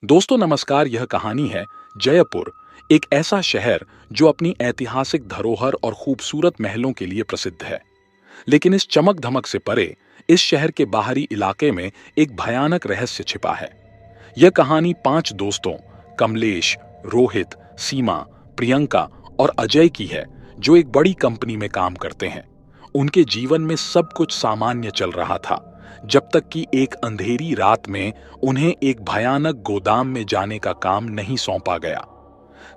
दोस्तों नमस्कार। यह कहानी है जयपुर, एक ऐसा शहर जो अपनी ऐतिहासिक धरोहर और खूबसूरत महलों के लिए प्रसिद्ध है। लेकिन इस चमक धमक से परे इस शहर के बाहरी इलाके में एक भयानक रहस्य छिपा है। यह कहानी 5 दोस्तों कमलेश, रोहित, सीमा, प्रियंका और अजय की है, जो एक बड़ी कंपनी में काम करते हैं। उनके जीवन में सब कुछ सामान्य चल रहा था, जब तक कि एक अंधेरी रात में उन्हें एक भयानक गोदाम में जाने का काम नहीं सौंपा गया।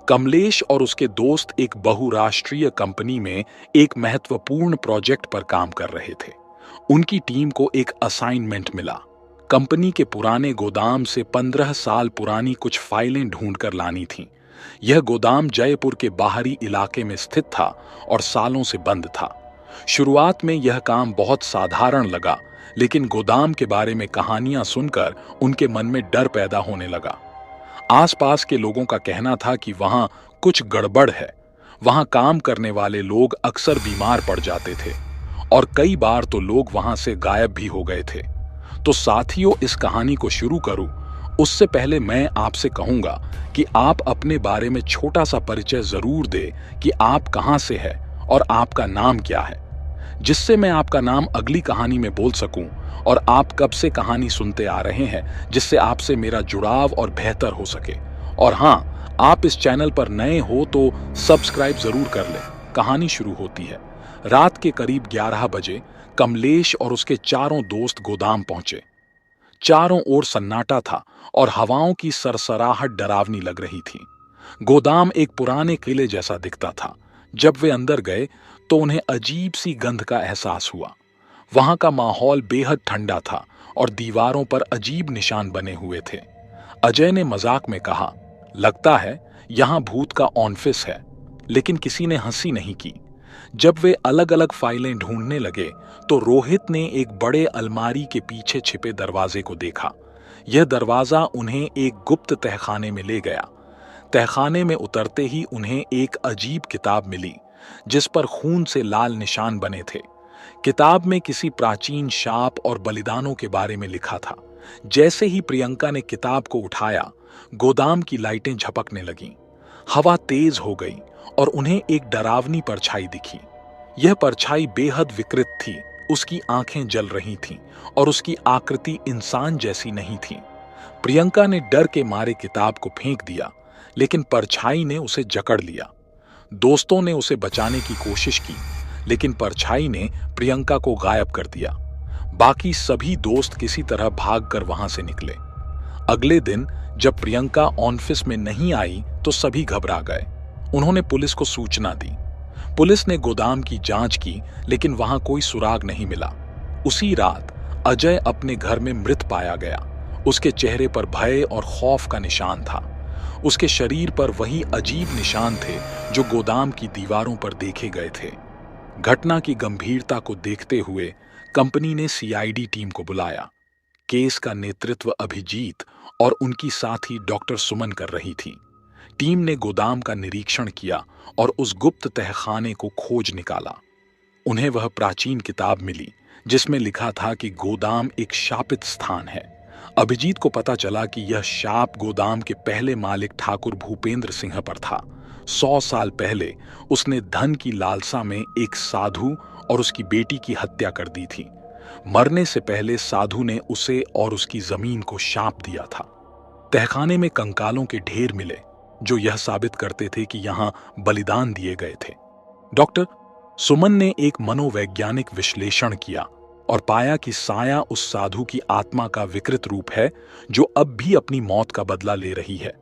कमलेश और उसके दोस्त एक बहुराष्ट्रीय कंपनी में एक महत्वपूर्ण प्रोजेक्ट पर काम कर रहे थे। उनकी टीम को एक असाइनमेंट मिला। कंपनी के पुराने गोदाम से 15 साल पुरानी कुछ फाइलें ढूंढकर लानी थीं। यह गोदाम जयपुर के बाहरी इलाके में स्थित था और सालों से बंद था। शुरुआत में यह काम बहुत साधारण लगा, लेकिन गोदाम के बारे में कहानियां सुनकर उनके मन में डर पैदा होने लगा। आसपास के लोगों का कहना था कि वहां कुछ गड़बड़ है। वहां काम करने वाले लोग अक्सर बीमार पड़ जाते थे और कई बार तो लोग वहां से गायब भी हो गए थे। तो साथियों, इस कहानी को शुरू करूं उससे पहले मैं आपसे कहूंगा कि आप अपने बारे में छोटा सा परिचय जरूर दें कि आप कहां से हैं और आपका नाम क्या है, जिससे मैं आपका नाम अगली कहानी में बोल सकूं और आप कब से कहानी सुनते आ रहे हैं, जिससे आपसे मेरा जुड़ाव और बेहतर हो सके। और हाँ, आप इस चैनल पर नए हो तो सब्सक्राइब जरूर कर लें। कहानी शुरू होती है। रात के करीब 11 बजे कमलेश और उसके चारों दोस्त गोदाम पहुंचे। चारों ओर सन्नाटा था और हवाओं की सरसराहट डरावनी लग रही थी। गोदाम एक पुराने किले जैसा दिखता था। जब वे अंदर गए तो उन्हें अजीब सी गंध का एहसास हुआ। वहां का माहौल बेहद ठंडा था और दीवारों पर अजीब निशान बने हुए थे। अजय ने मजाक में कहा, लगता है यहां भूत का ऑफिस है, लेकिन किसी ने हंसी नहीं की। जब वे अलग अलग फाइलें ढूंढने लगे तो रोहित ने एक बड़े अलमारी के पीछे छिपे दरवाजे को देखा। यह दरवाजा उन्हें एक गुप्त तहखाने में ले गया। तहखाने में उतरते ही उन्हें एक अजीब किताब मिली, जिस पर खून से लाल निशान बने थे। किताब में किसी प्राचीन शाप और बलिदानों के बारे में लिखा था। जैसे ही प्रियंका ने किताब को उठाया, गोदाम की लाइटें झपकने लगीं। हवा तेज हो गई और उन्हें एक डरावनी परछाई दिखी। यह परछाई बेहद विकृत थी। उसकी आंखें जल रही थीं और उसकी आकृति इंसान जैसी नहीं थी। प्रियंका ने डर के मारे किताब को फेंक दिया, लेकिन परछाई ने उसे जकड़ लिया। दोस्तों ने उसे बचाने की कोशिश की, लेकिन परछाई ने प्रियंका को गायब कर दिया। बाकी सभी दोस्त किसी तरह भागकर वहां से निकले। अगले दिन जब प्रियंका ऑफिस में नहीं आई तो सभी घबरा गए। उन्होंने पुलिस को सूचना दी। पुलिस ने गोदाम की जांच की, लेकिन वहां कोई सुराग नहीं मिला। उसी रात अजय अपने घर में मृत पाया गया। उसके चेहरे पर भय और खौफ का निशान था। उसके शरीर पर वही अजीब निशान थे जो गोदाम की दीवारों पर देखे गए थे। घटना की गंभीरता को देखते हुए कंपनी ने सीआईडी टीम को बुलाया। केस का नेतृत्व अभिजीत और उनकी साथी डॉक्टर सुमन कर रही थी। टीम ने गोदाम का निरीक्षण किया और उस गुप्त तहखाने को खोज निकाला। उन्हें वह प्राचीन किताब मिली जिसमें लिखा था कि गोदाम एक शापित स्थान है। अभिजीत को पता चला कि यह शाप गोदाम के पहले मालिक ठाकुर भूपेंद्र सिंह पर था। 100 साल पहले उसने धन की लालसा में एक साधु और उसकी बेटी की हत्या कर दी थी। मरने से पहले साधु ने उसे और उसकी जमीन को शाप दिया था। तहखाने में कंकालों के ढेर मिले जो यह साबित करते थे कि यहां बलिदान दिए गए थे। डॉक्टर सुमन ने एक मनोवैज्ञानिक विश्लेषण किया और पाया कि साया उस साधु की आत्मा का विकृत रूप है जो अब भी अपनी मौत का बदला ले रही है।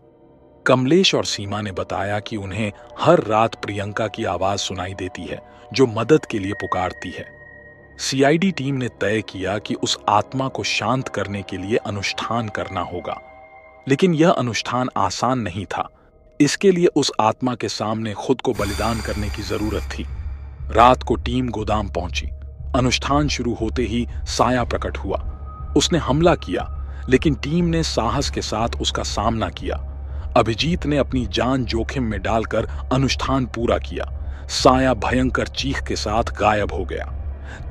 कमलेश और सीमा ने बताया कि उन्हें हर रात प्रियंका की आवाज सुनाई देती है जो मदद के लिए पुकारती है। सीआईडी टीम ने तय किया कि उस आत्मा को शांत करने के लिए अनुष्ठान करना होगा, लेकिन यह अनुष्ठान आसान नहीं था। इसके लिए उस आत्मा के सामने खुद को बलिदान करने की जरूरत थी। रात को टीम गोदाम पहुंची। अनुष्ठान शुरू होते ही साया प्रकट हुआ। उसने हमला किया, लेकिन टीम ने साहस के साथ उसका सामना किया। अभिजीत ने अपनी जान जोखिम में डालकर अनुष्ठान पूरा किया। साया भयंकर चीख के साथ गायब हो गया।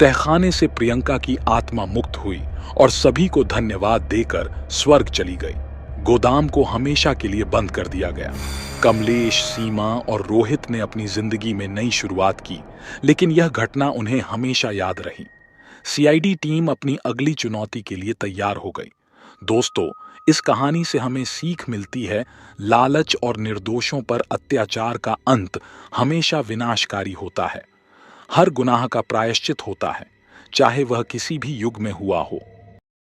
तहखाने से प्रियंका की आत्मा मुक्त हुई और सभी को धन्यवाद देकर स्वर्ग चली गई। गोदाम को हमेशा के लिए बंद कर दिया गया। कमलेश, सीमा और रोहित ने अपनी जिंदगी में नई शुरुआत की, लेकिन यह घटना उन्हें हमेशा याद रही। सीआईडी टीम अपनी अगली चुनौती के लिए तैयार हो गई। दोस्तों, इस कहानी से हमें सीख मिलती है, लालच और निर्दोषों पर अत्याचार का अंत हमेशा विनाशकारी होता है। हर गुनाह का प्रायश्चित होता है, चाहे वह किसी भी युग में हुआ हो।